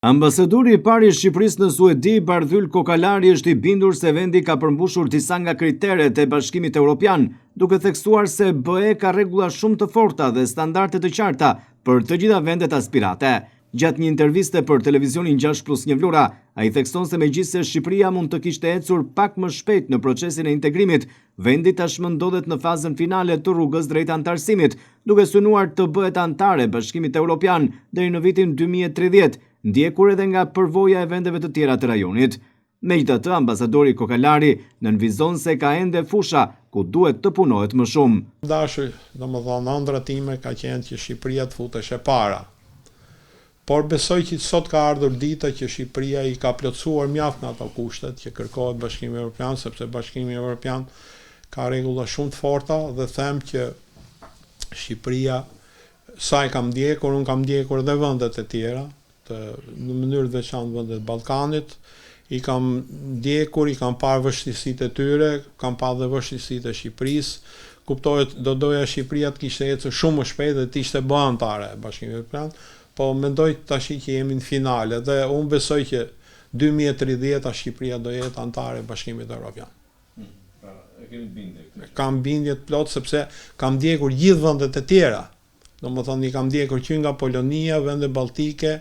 Ambasadori i parë i Shqipërisë në Suedi, Bardhyl Kokalari, është i bindur se vendi ka përmbushur disa nga kriteret e Bashkimit Evropian, duke theksuar se BE ka rregulla shumë të forta dhe standarde të qarta për të gjitha vendet aspirate. Gjatë një interviste për televizionin 6+1 Vlora, ai thekson se megjithse Shqipëria mund të kishte ecur pak më shpejt në procesin e integrimit, vendi tashmë ndodhet në fazën finale të rrugës drejt antarësimit, duke synuar të bëhet antare Bashkimit Evropian deri në vitin 2030, ndjekur edhe nga përvoja e vendeve të tjera të rajonit. Megjithatë, ambasadori Kokalari nënvizon se ka ende fusha ku duhet të punohet më shumë. Dashur, domethënë ëndra time ka qenë që Shqipëria të futesh e para. Por besoj që sot ka ardhur dita që Shqipëria i ka plotësuar mjaft në ato kushtet që kërkohet Bashkimi Evropian, sepse Bashkimi Evropian ka rregulla shumë të forta dhe them që Shqipëria, sa e kam ndjekur, unë kam ndjekur edhe vendet e tjera, në mënyrë të veçantë vendet e Ballkanit, i kam ndjekur, i kam parë vështirësitë e tyre, kam parë dhe vështirësitë e Shqipërisë. Kuptohet, doja Shqipëria të kishte ecur shumë më shpejt dhe të ishte bërë antare e Bashkimit Evropian, po mendoj tash që jemi në finale dhe unë besoj që 2030 Shqipëria do jetë antare e Bashkimit Evropian. Kam bindje të plot sepse kam ndjekur gjithë vendet e tjera. Domethënë i kam ndjekur që nga Polonia, vendet balltike,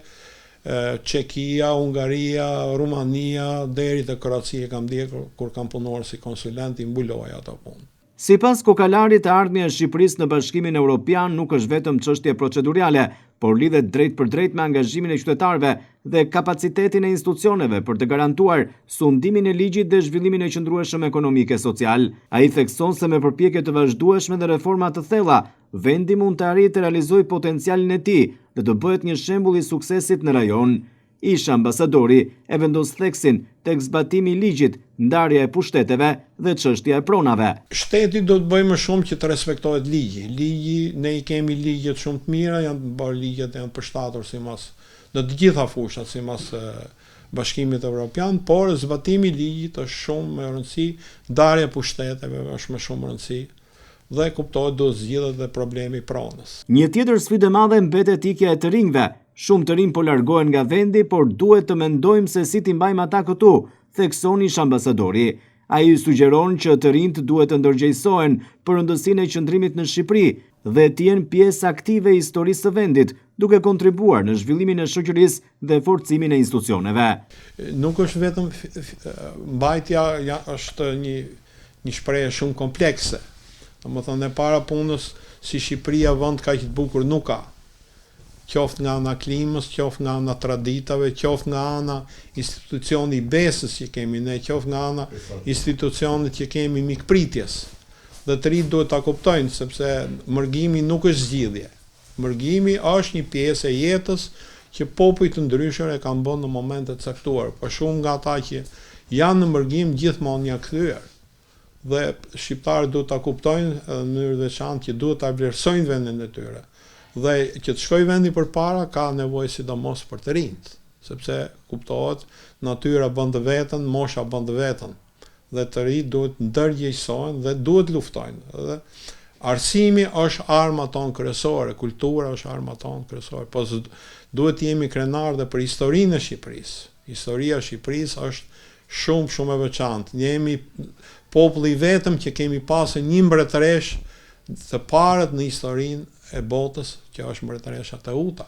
Çekia, Hungaria, Rumania, deri te Kroacia kam ndjekur kur kam punuar si konsulent i mbuloj ato punë. Sipas Kokalarit, ardhmja e Shqipërisë në Bashkimin Evropian nuk është vetëm çështje procedurale, por lidhet drejt për drejt me angazhimin e qytetarëve dhe kapacitetin e institucioneve për të garantuar sundimin e ligjit dhe zhvillimin e qëndrueshëm ekonomik e social. Ai thekson se me përpjekje të vazhdueshme dhe reforma të thella, vendi mund të arrijë të realizojë potencialin e tij dhe të bëhet një shembull i suksesit në rajon. Ish ambasadori e vendos theksin tek zbatimi i ligjit, ndarja e pushteteve dhe çështja e pronave. Shteti do të bëjë më shumë që të respektohet ligji. Ne i kemi ligjet shumë të mira, janë bërë ligjet janë përshtatur sipas në të gjitha fushat sipas Bashkimit Evropian, por zbatimi i ligjit është shumë më rëndësi, ndarja e pushteteve është më shumë rëndësi dhe kuptohet do zgjidhet dhe problemi i pronës. Një tjetër sfidë e madhe mbetet ikja e të rinjve. Shumë të rinj po largohen nga vendi, por duhet të mendojmë se si t'i mbajmë ata këtu, thekson ish ambasadori. Ai sugjeron që të rinjt duhet të ndërgjegjësohen për rëndësinë e qëndrimit në Shqipëri dhe të jenë pjesë aktive e historisë së vendit, duke kontribuar në zhvillimin e shoqërisë dhe forcimin e institucioneve. Nuk është vetëm mbajtja, është një shprehje shumë komplekse. Domethënë e para punës si Shqipëria vend kaq të bukur nuk ka. Qoftë nga ana klimës, qoftë nga ana traditave, qoftë nga ana institucioni i besës që kemi ne, qoftë nga ana institucionit që kemi mikpritjes. Dhe të rinjt duhet ta kuptojnë sepse mërgimi nuk është zgjidhje. Mërgimi është një pjesë e jetës që popujt të ndryshëm e kanë bën në momente të caktuar. Por shumë nga ata që janë në mërgim gjithmonë janë kthyer. Dhe shqiptarët duhet ta kuptojnë në mënyrë të veçantë që duhet ta vlerësojnë vendin e tyre. Dhe që të shkoj vendi përpara ka nevojë sidomos për të rinjt, sepse kuptohet natyra bën të vetën, mosha bën të vetën. Dhe të rinjt duhet ndërgjegjësohen dhe duhet luftojnë. Dhe arsimi është arma tonë kryesore, kultura është arma tonë kryesore, po duhet të jemi krenar dhe për historinë e Shqipërisë. Historia e Shqipërisë është shumë e veçantë. Ne jemi populli i vetëm që kemi pasur një mbretëresh të parët në historinë e botës, që është mbretëresha Teuta.